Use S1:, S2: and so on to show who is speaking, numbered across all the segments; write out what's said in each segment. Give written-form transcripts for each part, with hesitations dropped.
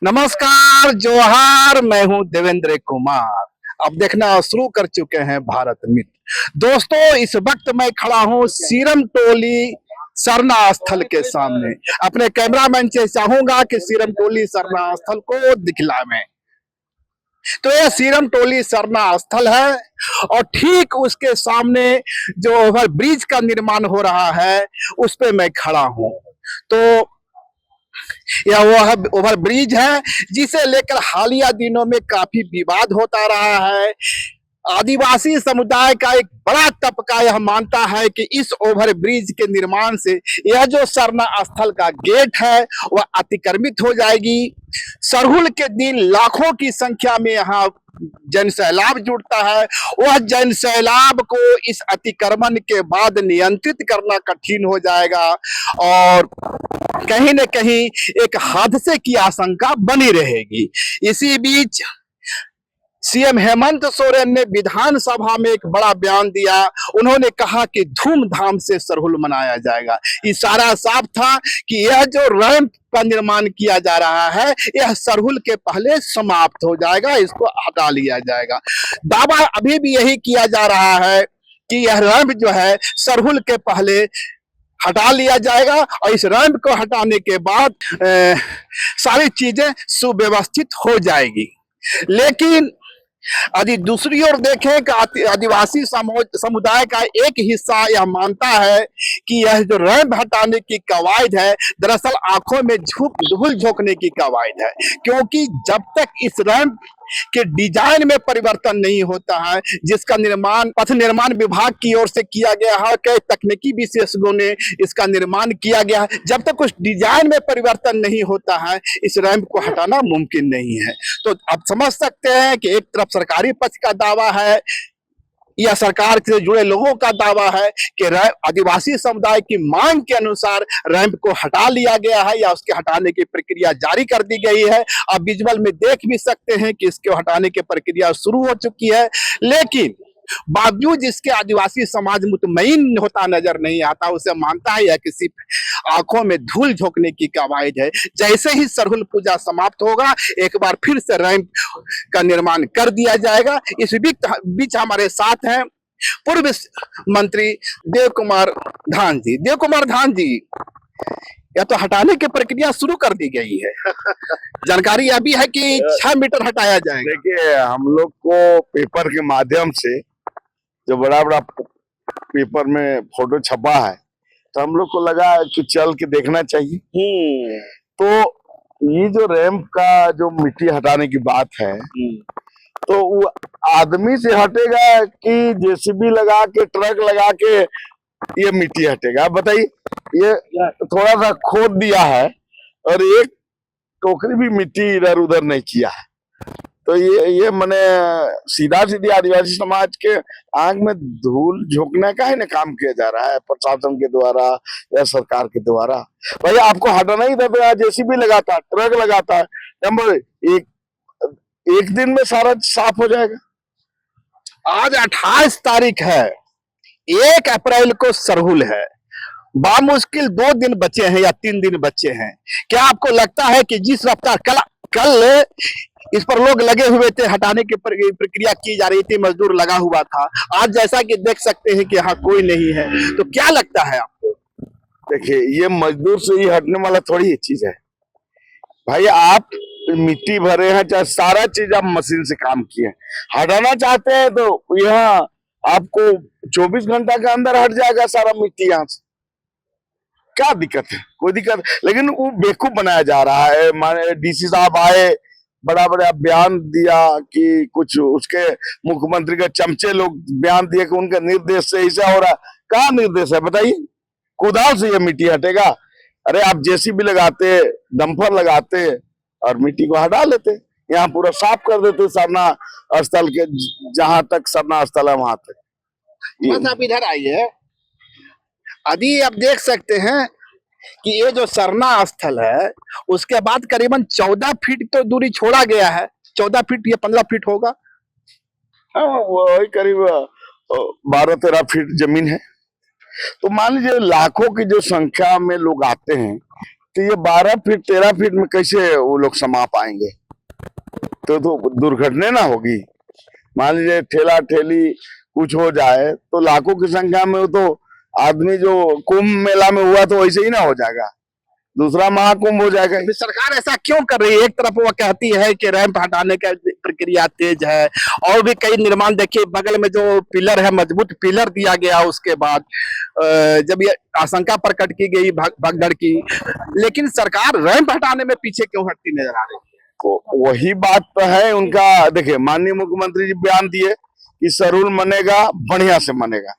S1: नमस्कार, जोहार। मैं हूं देवेंद्र कुमार। अब देखना शुरू कर चुके हैं भारत मित्र। दोस्तों, इस वक्त मैं खड़ा हूं सीरम टोली सरना स्थल के सामने। अपने कैमरामैन से चाहूंगा कि सीरम टोली सरना स्थल को दिखलावें। तो यह सीरम टोली सरना स्थल है और ठीक उसके सामने जो ओवर ब्रिज का निर्माण हो रहा है उस पे मैं खड़ा हूं। तो यह वह ओवर ब्रिज है जिसे लेकर हालिया दिनों में काफी विवाद होता रहा है। आदिवासी समुदाय का एक बड़ा तबका यह मानता है कि इस ओवर ब्रिज के निर्माण से यह जो सरना स्थल का गेट है वह अतिक्रमित हो जाएगी। सरहुल के दिन लाखों की संख्या में यहाँ जन सैलाब जुड़ता है। वह जन सैलाब को इस अतिक्रमण के बाद नियंत्रित करना कठिन हो जाएगा और कहीं न कहीं एक हादसे की आशंका बनी रहेगी। इसी बीच सीएम हेमंत सोरेन ने विधानसभा में एक बड़ा बयान दिया। उन्होंने कहा कि धूमधाम से सरहुल मनाया जाएगा। इशारा साफ था कि यह जो रैंप का निर्माण किया जा रहा है यह सरहुल के पहले समाप्त हो जाएगा, इसको हटा लिया जाएगा। दावा अभी भी यही किया जा रहा है कि यह रैंप जो है सरहुल के पहले हटा लिया जाएगा और इस रैंप को हटाने के बाद सारी चीजें सुव्यवस्थित हो जाएगी। लेकिन यदि दूसरी ओर देखें कि आदिवासी समुदाय का एक हिस्सा यह मानता है कि यह जो रैंप हटाने की कवायद है दरअसल आंखों में धूल झोंकने की कवायद है, क्योंकि जब तक इस रैंप के डिजाइन में परिवर्तन नहीं होता है जिसका निर्माण पथ निर्माण विभाग की ओर से किया गया है, कई तकनीकी विशेषज्ञों ने इसका निर्माण किया गया है, जब तक उस डिजाइन में परिवर्तन नहीं होता है इस रैंप को हटाना मुमकिन नहीं है। तो आप समझ सकते हैं कि एक तरफ सरकारी पक्ष का दावा है या सरकार से जुड़े लोगों का दावा है कि आदिवासी समुदाय की मांग के अनुसार रैंप को हटा लिया गया है या उसके हटाने की प्रक्रिया जारी कर दी गई है। आप विजुअल में देख भी सकते हैं कि इसके हटाने की प्रक्रिया शुरू हो चुकी है, लेकिन बावजूद इसके आदिवासी समाज मुतमईन होता नजर नहीं आता। उसे मानता है यह किसी आंखों में धूल झोंकने की कवायद है। जैसे ही सरहुल पूजा समाप्त होगा एक बार फिर से रैंप का निर्माण कर दिया जाएगा। इस बीच हमारे साथ हैं पूर्व मंत्री देव कुमार धान जी। देव कुमार धान जी, या तो हटाने की प्रक्रिया शुरू कर दी गई है, जानकारी अभी है कि 6 मीटर हटाया जाएगा।
S2: देखिए, हम लोग को पेपर के माध्यम से जो बड़ा बड़ा पेपर में फोटो छपा है तो हम लोग को लगा कि चल के देखना चाहिए। तो ये जो रैंप का जो मिट्टी हटाने की बात है तो वो आदमी से हटेगा कि जेसीबी लगा के ट्रक लगा के ये मिट्टी हटेगा? आप बताइए। ये थोड़ा सा खोद दिया है और एक टोकरी भी मिट्टी इधर उधर नहीं किया है। तो ये मैंने सीधा सीधी आदिवासी समाज के आंख में धूल झोंकने का ही ना काम किया जा रहा है प्रशासन के द्वारा या सरकार के द्वारा। भाई आपको हटाना ही था तो जेसीबी लगाता, ट्रक लगाता, नंबर एक दिन में सारा साफ हो जाएगा।
S1: आज 28 तारीख है, 1 अप्रैल को सरहुल है। बामुश्किल 2 दिन बचे हैं या 3 दिन बचे हैं। क्या आपको लगता है कि जिस रफ्तार कल इस पर लोग लगे हुए थे, हटाने की प्रक्रिया की जा रही थी, मजदूर लगा हुआ था, आज जैसा कि देख सकते हैं कि यहाँ कोई नहीं है, तो क्या लगता है आपको?
S2: देखिए, ये मजदूर से ही हटने वाला थोड़ी चीज है भाई। आप मिट्टी भरे हैं, चाहे सारा चीज आप मशीन से काम किए, हटाना चाहते हैं तो यहाँ आपको 24 घंटा के अंदर हट जाएगा सारा मिट्टी यहाँ से। क्या दिक्कत है? कोई दिक्कत, लेकिन वो बेवकूफ बनाया जा रहा है। माने डीसी साहब आए, बड़ा बड़ा बयान दिया कि कुछ उसके मुख्यमंत्री के चमचे लोग बयान दिए कि उनके निर्देश से ऐसा हो रहा। कहाँ निर्देश है बताइए? कुदाल से ये मिट्टी हटेगा? अरे आप जेसीबी लगाते, डंपर लगाते और मिट्टी को हटा लेते, यहाँ पूरा साफ कर देते सरना स्थल के, जहां तक सरना स्थल है वहां तक।
S1: आप इधर आइए। अभी आप देख सकते हैं कि ये जो सरना स्थल है उसके बाद करीबन 14 फीट तो दूरी छोड़ा गया है। 14 फीट या 15 फीट होगा।
S2: हाँ, वही करीब 12-13 फीट जमीन है। तो मान लीजिए लाखों की जो संख्या में लोग आते हैं तो ये 12 फीट 13 फीट में कैसे वो लोग समा पाएंगे? तो दुर्घटना ना होगी। मान लीजिए ठेला ठेली कुछ हो जाए तो लाखों की संख्या में वो तो आदमी जो कुंभ मेला में हुआ तो वैसे ही ना हो जाएगा, दूसरा महाकुंभ हो जाएगा।
S1: फिर सरकार ऐसा क्यों कर रही है? एक तरफ वो कहती है कि रैंप हटाने का प्रक्रिया तेज है, और भी कई निर्माण देखिए, बगल में जो पिलर है मजबूत पिलर दिया गया, उसके बाद जब ये आशंका प्रकट की गई भगदड़ की, लेकिन सरकार रैंप हटाने में पीछे क्यों हटती नजर आ रही है?
S2: तो वही बात तो है उनका। देखिए माननीय मुख्यमंत्री जी बयान दिए कि सरूल बनेगा, बढ़िया से बनेगा,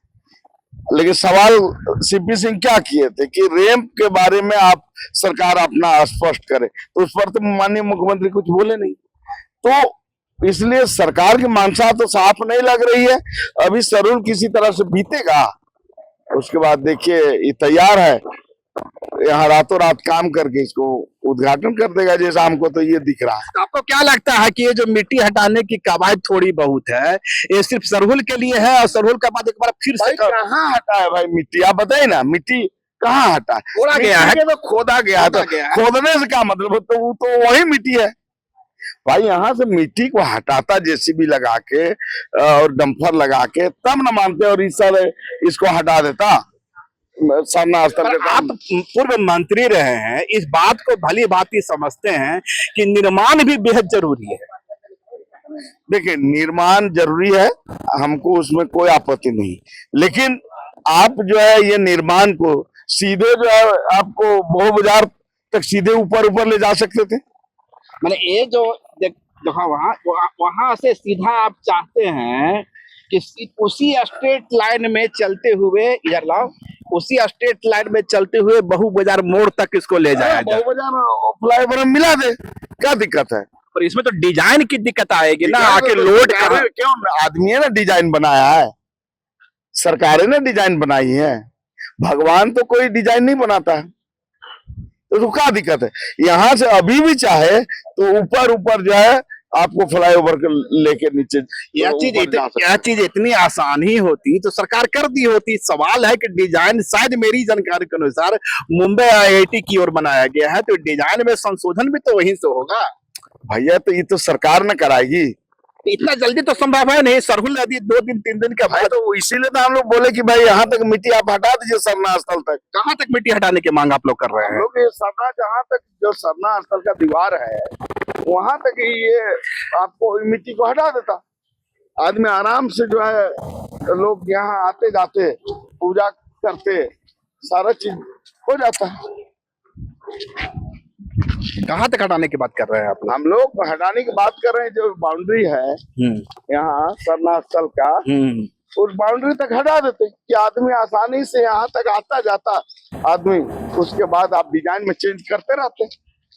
S2: लेकिन सवाल सीपी सिंह क्या किए थे कि रैंप के बारे में आप सरकार अपना स्पष्ट करे, तो उस पर तो माननीय मुख्यमंत्री कुछ बोले नहीं। तो इसलिए सरकार की मंशा तो साफ नहीं लग रही है। अभी सरूल किसी तरह से बीतेगा, उसके बाद देखिए ये तैयार है, यहाँ रातों रात काम करके इसको उद्घाटन कर देगा जैसा हमको तो ये दिख रहा है।
S1: तो आपको क्या लगता है कि ये जो मिट्टी हटाने की कवायद थोड़ी बहुत है, ये सिर्फ सरहुल के लिए है, और सरहुल के बाद एक बार फिर से
S2: कहाँ हटा है भाई मिट्टी? आप बताइए ना, मिट्टी कहाँ हटा है?
S1: खोदा गया है,
S2: तो खोदा गया है। तो खोदने से क्या मतलब? तो वही मिट्टी है भाई। यहाँ से मिट्टी को हटाता जेसीबी लगा के और डंपर लगा के, तब न मानते, और इस साल इसको हटा देता सरना स्थल के।
S1: आप पूर्व मंत्री रहे हैं, इस बात को भली भांति समझते हैं कि निर्माण भी बेहद जरूरी है।
S2: देखिए निर्माण जरूरी है, हमको उसमें कोई आपत्ति नहीं, लेकिन आप जो है ये निर्माण को सीधे जो है आपको बहु बाजार तक सीधे ऊपर ऊपर ले जा सकते थे।
S1: मैंने ये जो जहाँ वहां से सीधा आप चाहते हैं कि उसी स्ट्रेट लाइन में चलते हुए, इधर लाओ, उसी स्ट्रेट लाइन में चलते हुए बहु बाजार मोड़ तक इसको ले जाया जाए,
S2: बहु बाजार फ्लाईओवर मिला दे, क्या दिक्कत है?
S1: पर इसमें तो डिजाइन की दिक्कत आएगी ना, आके लोड
S2: क्यों? आदमी ने डिजाइन बनाया है, सरकारें ने डिजाइन बनाई है, भगवान तो कोई डिजाइन नहीं बनाता है, तो क्या दिक्कत है? यहाँ से अभी भी चाहे तो ऊपर ऊपर जो है आपको फ्लाईओवर के लेके नीचे,
S1: यह चीज इतनी आसान ही होती तो सरकार कर दी होती। सवाल है कि डिजाइन शायद मेरी जानकारी के अनुसार मुंबई आईआईटी की ओर बनाया गया है, तो डिजाइन में संशोधन भी तो वहीं से होगा
S2: भैया। तो ये तो सरकार न कराएगी,
S1: इतना जल्दी तो संभव है नहीं। सरहुल नदी 2 दिन 3 दिन के बाद,
S2: तो इसीलिए तो हम लोग बोले कि भाई यहाँ तक मिट्टी आप हटा दीजिए सरना स्थल तक।
S1: कहाँ तक मिट्टी हटाने की मांग आप लोग कर रहे हैं?
S2: लोग ये सरना, जहाँ तक जो सरना स्थल का दीवार है वहां तक ही ये आपको मिट्टी को हटा देता, आदमी आराम से जो है, लोग यहाँ आते जाते पूजा करते, सारा चीज हो जाता है।
S1: कहाँ तक हटाने की बात कर रहे हैं आप लोग?
S2: हम लोग हटाने की बात कर रहे हैं, जो बाउंड्री है यहाँ सरना स्थल का, उस बाउंड्री तक हटा देते कि आदमी आसानी से यहाँ तक आता जाता आदमी, उसके बाद आप डिजाइन में चेंज करते रहते,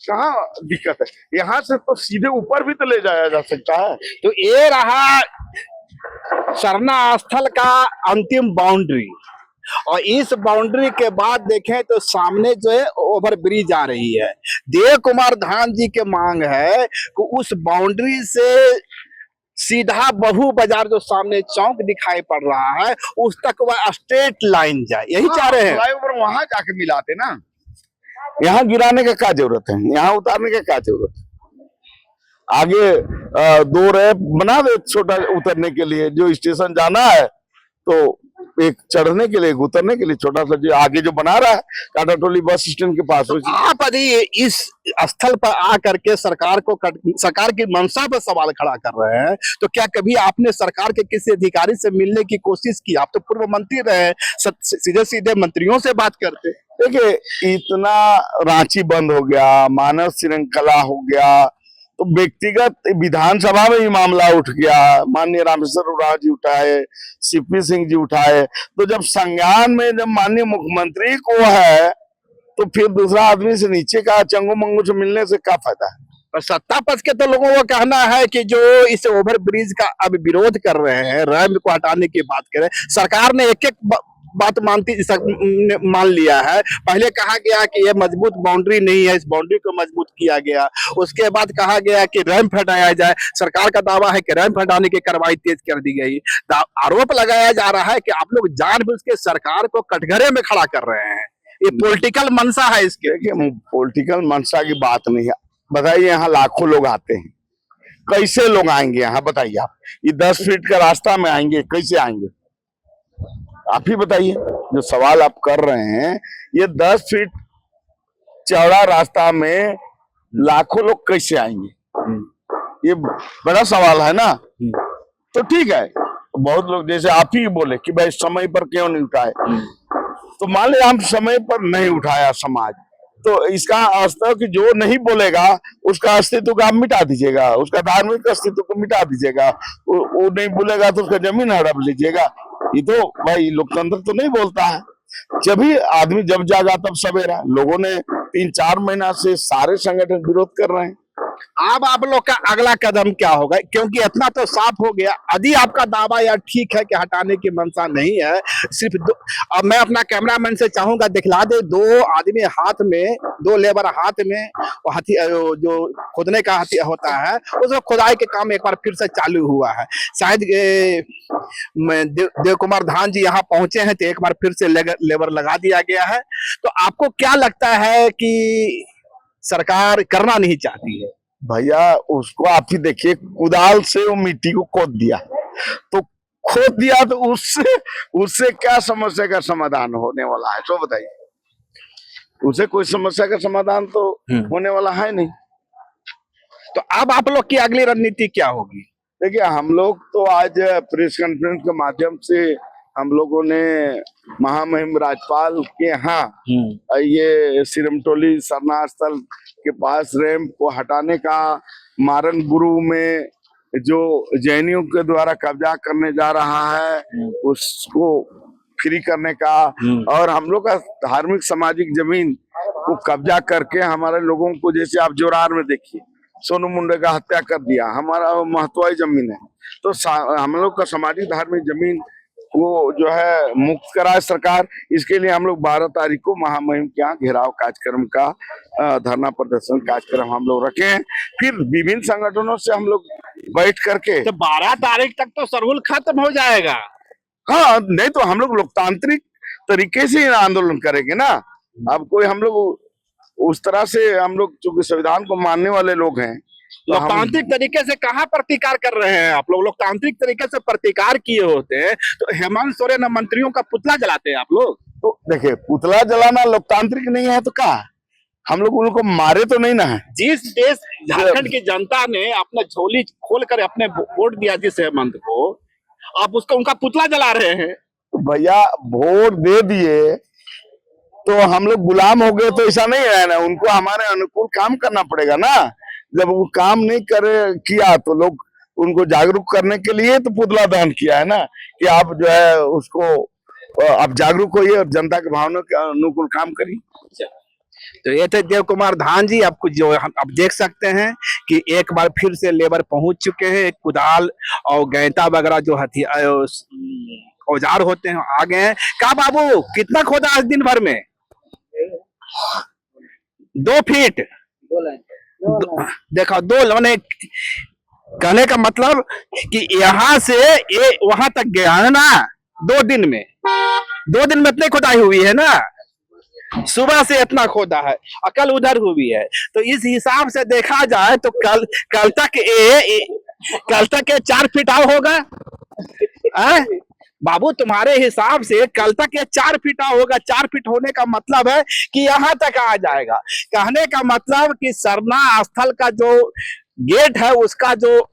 S2: कहाँ दिक्कत है? यहाँ से तो सीधे ऊपर भी तो ले जाया जा सकता है।
S1: तो ये रहा सरना स्थल का अंतिम बाउंड्री, और इस बाउंड्री के बाद देखें तो सामने जो है ओवर ब्रिज आ रही है। देव कुमार धाम जी के मांग है कि उस बाउंड्री से सीधा बहु बाजार जो सामने चौक दिखाई पड़ रहा है उस तक वह स्ट्रेट लाइन जाए, यही चाह रहे हैं।
S2: फ्लाईओवर वहां जाके मिलाते ना, यहाँ गिराने का क्या जरूरत है, यहाँ उतारने का क्या जरूरत है? आगे 2 रैंप बना दे छोटा उतरने के लिए, जो स्टेशन जाना है तो एक चढ़ने के लिए, एक उतरने के लिए, छोटा सा जो आगे जो बना रहा है टाटा टोली बस स्टैंड के पास।
S1: आप यदि इस स्थल पर आकर के सरकार की मंशा पर सवाल खड़ा कर रहे हैं, तो क्या कभी आपने सरकार के किसी अधिकारी से मिलने की कोशिश की? आप तो पूर्व मंत्री रहे, सीधे सीधे मंत्रियों से बात करते।
S2: देखिए इतना रांची बंद हो गया, मानव श्रृंखला हो गया, तो व्यक्तिगत विधानसभा में ही मामला उठ गया, माननीय रामेश्वर उरांव जी उठाए, सीपी सिंह जी उठाए, तो जब संज्ञान में जब माननीय मुख्यमंत्री को है तो फिर दूसरा आदमी से नीचे का चंगू मंगू से मिलने से क्या फायदा है?
S1: और सत्ता पक्ष के तो लोगों का कहना है कि जो इस ओवर ब्रिज का अब विरोध कर रहे हैं, रैंप को हटाने की बात करें, सरकार ने एक एक बात मान लिया है। पहले कहा गया कि ये मजबूत बाउंड्री नहीं है, इस बाउंड्री को मजबूत किया गया, उसके बाद कहा गया कि रैंप हटाया जाए। सरकार का दावा है कि रैंप हटाने की कार्रवाई तेज कर दी गई। आरोप लगाया जा रहा है कि आप लोग जानबूझ के सरकार को कटघरे में खड़ा कर रहे हैं, ये पॉलिटिकल मंशा है इसके।
S2: देखिए, पॉलिटिकल मंशा की बात नहीं है। बताइए, यहाँ लाखों लोग आते हैं, कैसे लोग आएंगे यहाँ? बताइए आप, ये 10 फीट का रास्ता में आएंगे, कैसे आएंगे? आप ही बताइए। जो सवाल आप कर रहे हैं, ये 10 फीट चौड़ा रास्ता में लाखों लोग कैसे आएंगे? ये बड़ा सवाल है ना। तो ठीक है, बहुत लोग जैसे आप ही बोले कि भाई समय पर क्यों नहीं उठाए, तो मान लिया हम समय पर नहीं उठाया समाज, तो इसका अस्तित्व कि जो नहीं बोलेगा उसका अस्तित्व को आप मिटा दीजिएगा, उसका धार्मिक अस्तित्व को मिटा दीजिएगा, वो नहीं बोलेगा तो उसका जमीन हड़प लीजिएगा। ये तो भाई लोकतंत्र तो नहीं बोलता है। जब भी आदमी जब जागा तब सवेरा। लोगों ने 3-4 महीना से सारे संगठन विरोध कर रहे हैं।
S1: अब आप लोग का अगला कदम क्या होगा? क्योंकि इतना तो साफ हो गया, यदि आपका दावा या ठीक है कि हटाने की मंशा नहीं है, सिर्फ अब मैं अपना कैमरामैन से चाहूंगा दिखला दे, 2 आदमी हाथ में, 2 लेबर हाथ में जो खोदने का होता है, उसको खुदाई के काम एक बार फिर से चालू हुआ है। शायद देव कुमार धान जी यहाँ पहुंचे हैं तो एक बार फिर से लेबर लगा दिया गया है। तो आपको क्या लगता है कि सरकार करना नहीं चाहती है?
S2: भैया, उसको आप ही देखिए, कुदाल से वो मिट्टी को खोद दिया, तो खोद दिया तो उससे क्या समस्या का समाधान होने वाला है? तो बताइए, उसे कोई समस्या का समाधान तो होने वाला है नहीं।
S1: तो अब आप लोग की अगली रणनीति क्या होगी?
S2: देखिए, हम लोग तो आज प्रेस कॉन्फ्रेंस के माध्यम से हम लोगों ने महामहिम राज्यपाल के यहाँ ये सिरमटोली सरना स्थल के पास रैंप को हटाने का, मारन गुरु में जो जैनियों के द्वारा कब्जा करने जा रहा है उसको फ्री करने का, और हम लोग का धार्मिक सामाजिक जमीन को कब्जा करके हमारे लोगों को, जैसे आप जोरार में देखिए सोनू मुंडे का हत्या कर दिया, हमारा महत्वाई जमीन है, तो हम लोग का सामाजिक धार्मिक जमीन वो जो है मुक्त कराए सरकार। इसके लिए हम लोग 12 तारीख को महामहिम के यहाँ घेराव कार्यक्रम का धरना प्रदर्शन कार्यक्रम हम लोग रखे हैं। फिर विभिन्न संगठनों से हम लोग बैठ करके,
S1: तो 12 तारीख तक तो सरहुल खत्म हो जाएगा।
S2: हाँ, नहीं तो हम लोग लोकतांत्रिक तरीके से आंदोलन करेंगे ना। अब कोई हम लोग उस तरह से, हम लोग चूंकि संविधान को मानने वाले लोग हैं, तो
S1: लोकतांत्रिक तरीके से कहाँ प्रतिकार कर रहे हैं आप लोग? लोकतांत्रिक तरीके से प्रतिकार किए होते हैं तो हेमंत सोरेन मंत्रियों का पुतला जलाते हैं आप लोग।
S2: तो देखिए, पुतला जलाना लोकतांत्रिक नहीं है तो क्या? हम लोग उनको मारे तो नहीं ना है।
S1: जिस देश झारखंड की जनता ने अपना झोली खोल कर अपने वोट दिया जिस हेमंत को, आप उसका उनका पुतला जला रहे हैं।
S2: तो भैया, वोट दे दिए तो हम लोग गुलाम हो गए तो ऐसा नहीं है ना। उनको हमारे अनुकूल काम करना पड़ेगा ना। जब वो काम नहीं किया तो लोग उनको जागरूक करने के लिए तो पुतला दहन किया है ना, कि आप जो है उसको आप जागरूक होइए और जनता के भावना के अनुकूल काम करिए।
S1: तो ये थे देव कुमार धान जी। आपको जो हम अब देख सकते हैं कि एक बार फिर से लेबर पहुंच चुके हैं, कुदाल और गैंता वगैरह जो हथियार औजार होते हैं आ गए हैं। का बाबू, कितना खोदा आज दिन भर में? 2 फीट देखो, 2 मैंने कहने का मतलब कि यहाँ से ये वहां तक गया है ना 2 दिन में। 2 दिन में इतनी खुदाई हुई है ना, सुबह से इतना खोदा है, कल उधर हुई है। तो इस हिसाब से देखा जाए तो कल तक 4 फीट होगा। बाबू, तुम्हारे हिसाब से कल तक ये 4 फीट होगा। 4 फीट होने का मतलब है कि यहाँ तक आ जाएगा। कहने का मतलब कि सरना स्थल का जो गेट है उसका जो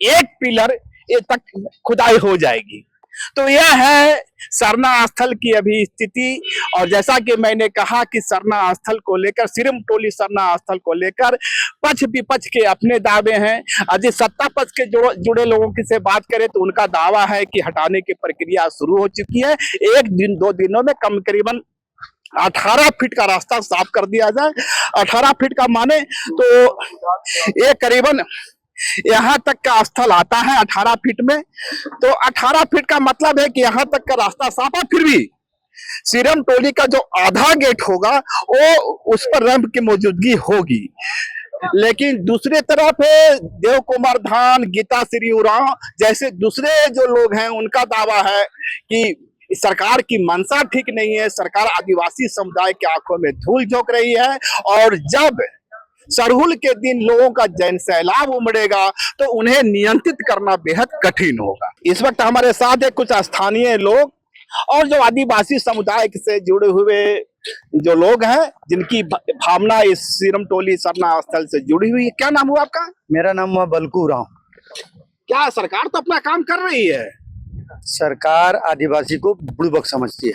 S1: एक पिलर ये तक खुदाई हो जाएगी। तो यह है सरना स्थल की अभी स्थिति। और जैसा कि मैंने कहा कि सरना स्थल को लेकर, सिरमटोली सरना स्थल को लेकर पक्ष विपक्ष के अपने दावे हैं। यदि सत्ता पक्ष के जुड़े लोगों की से बात करें तो उनका दावा है कि हटाने की प्रक्रिया शुरू हो चुकी है। 1-2 दिनों में करीबन 18 फीट का रास्ता साफ कर दिया जाए। 18 फीट का माने तो ये करीबन यहाँ तक का स्थल आता है 18 फीट में। तो 18 फीट का मतलब है कि यहाँ तक का रास्ता साफ है। फिर भी सिरमटोली का जो आधा गेट होगा वो उस पर रैंप की मौजूदगी होगी। लेकिन दूसरे तरफ देव कुमार धान, गीता श्री उरांव जैसे दूसरे जो लोग हैं उनका दावा है कि इस सरकार की मंशा ठीक नहीं है। सरकार आदिवासी समुदाय के आंखों में धूल झोंक रही है और जब सरहुल के दिन लोगों का जन सैलाब उमड़ेगा तो उन्हें नियंत्रित करना बेहद कठिन होगा। इस वक्त हमारे साथ है कुछ स्थानीय लोग और जो आदिवासी समुदाय से जुड़े हुए जो लोग हैं, जिनकी भावना इस सीरम टोली सरना स्थल से जुड़ी हुई है। क्या नाम हुआ आपका?
S3: मेरा नाम हुआ बलकू राव।
S1: क्या सरकार तो अपना काम कर रही है?
S3: सरकार आदिवासी को बुड़बक समझती है,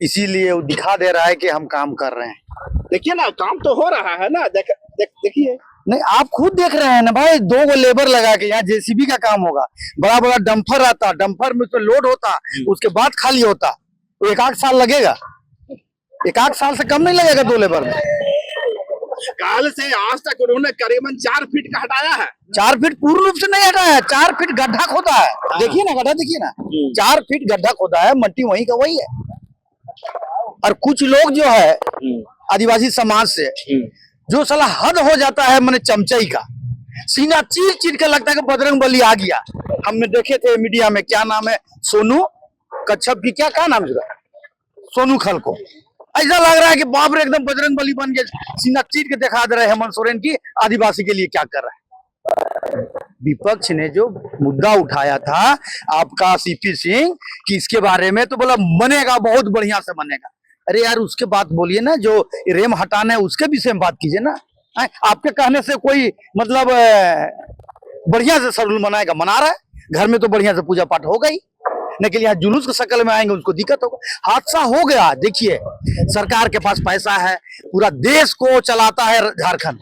S3: इसीलिए वो दिखा दे रहा है कि हम काम कर रहे हैं।
S1: देखिए ना, काम तो हो रहा है ना। देखिए
S3: नहीं, आप खुद देख रहे हैं ना भाई, 2 गो लेबर लगा के यहाँ जेसीबी का काम होगा। बड़ा बड़ा डंपर आता, डंपर में तो लोड होता, उसके बाद खाली होता। तो 1-8 साल लगेगा, 1-8 साल से कम नहीं लगेगा 2 लेबर में।
S1: काल से आज तक उन्होंने करीबन 4 फीट का हटाया है।
S3: 4 फीट पूर्ण रूप से नहीं हटाया है, 4 फीट गड्ढा खोदा है। देखिए ना गड्ढा, देखिए ना 4 फीट गड्ढा खोदा है, मट्टी वही का वही है। और कुछ लोग जो है आदिवासी समाज से जो साला हद हो जाता है, मैंने चमचई का सीना चीर चीर के लगता है कि बजरंग बली आ गया। हमने देखे थे मीडिया में, क्या नाम है, सोनू कच्छप की क्या नाम है, सोनू खल को ऐसा लग रहा है कि बाप रे एकदम बजरंग बली बन गया, सीना चीर के दिखा दे रहे हेमंत सोरेन की आदिवासी के लिए क्या कर रहा है। विपक्ष ने जो मुद्दा उठाया था आपका सीपी सिंह कि इसके बारे में, तो बोला बनेगा, बहुत बढ़िया से बनेगा। अरे यार उसके बात बोलिए ना, जो रेम हटाना है उसके विषय में बात कीजिए ना। आपके कहने से कोई मतलब बढ़िया से सरहुल मनाएगा, मना रहा है, घर में तो बढ़िया से पूजा पाठ होगा ही, लेकिन यहाँ जुलूस के शक्ल में आएंगे उसको दिक्कत होगा। हादसा हो गया। देखिए सरकार के पास पैसा है, पूरा देश को चलाता है झारखंड,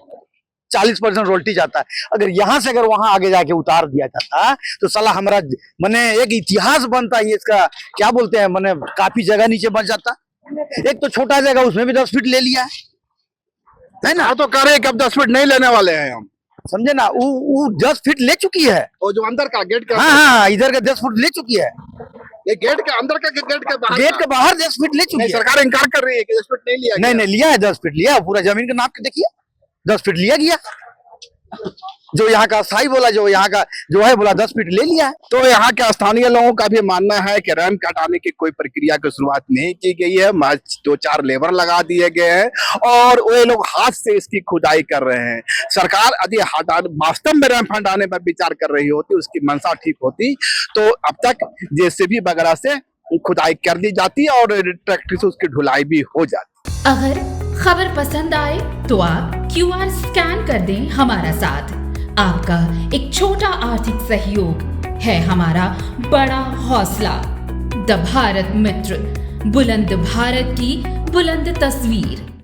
S3: 40% रोल्टी जाता है। अगर यहाँ से अगर वहां आगे जाके उतार दिया जाता तो साला हमारा मने एक इतिहास बनता है इसका, क्या बोलते हैं, मने काफी जगह नीचे बच जाता। एक तो छोटा जगह, उसमें भी 10 फीट ले लिया है ना।
S1: तो कह रहे हैं कि अब 10 फीट नहीं लेने वाले हैं हम,
S3: समझे ना। वो 10 फीट ले चुकी है,
S1: और जो अंदर का गेट का,
S3: हाँ इधर का 10 फीट ले चुकी है।
S1: ये गेट के अंदर का, गेट के बाहर 10
S3: फीट ले चुकी है।
S1: सरकार इनकार कर रही है कि 10 फीट नहीं लिया।
S3: नहीं लिया है, 10 फीट लिया, पूरा जमीन का नाप के देखिए 10 फीट लिया गया। जो यहाँ का स्थायी बोला, जो यहाँ का जो है बोला 10 फीट ले लिया है।
S1: तो यहाँ के स्थानीय लोगों का भी मानना है कि रैंप हटाने की कोई प्रक्रिया की शुरुआत नहीं की गई है, महज 2-4 लेबर लगा दिए गए हैं और वे लोग हाथ से इसकी खुदाई कर रहे हैं। सरकार यदि वास्तव में रैंप हटाने पर विचार कर रही होती, उसकी मंशा ठीक होती, तो अब तक जेसीबी वगैरह से खुदाई कर दी जाती और ट्रैक्टर से उसकी ढुलाई भी हो जाती।
S4: अगर खबर पसंद आए तो आप QR स्कैन कर दें हमारा साथ। आपका एक छोटा आर्थिक सहयोग है हमारा बड़ा हौसला। द भारत मित्र, बुलंद भारत की बुलंद तस्वीर।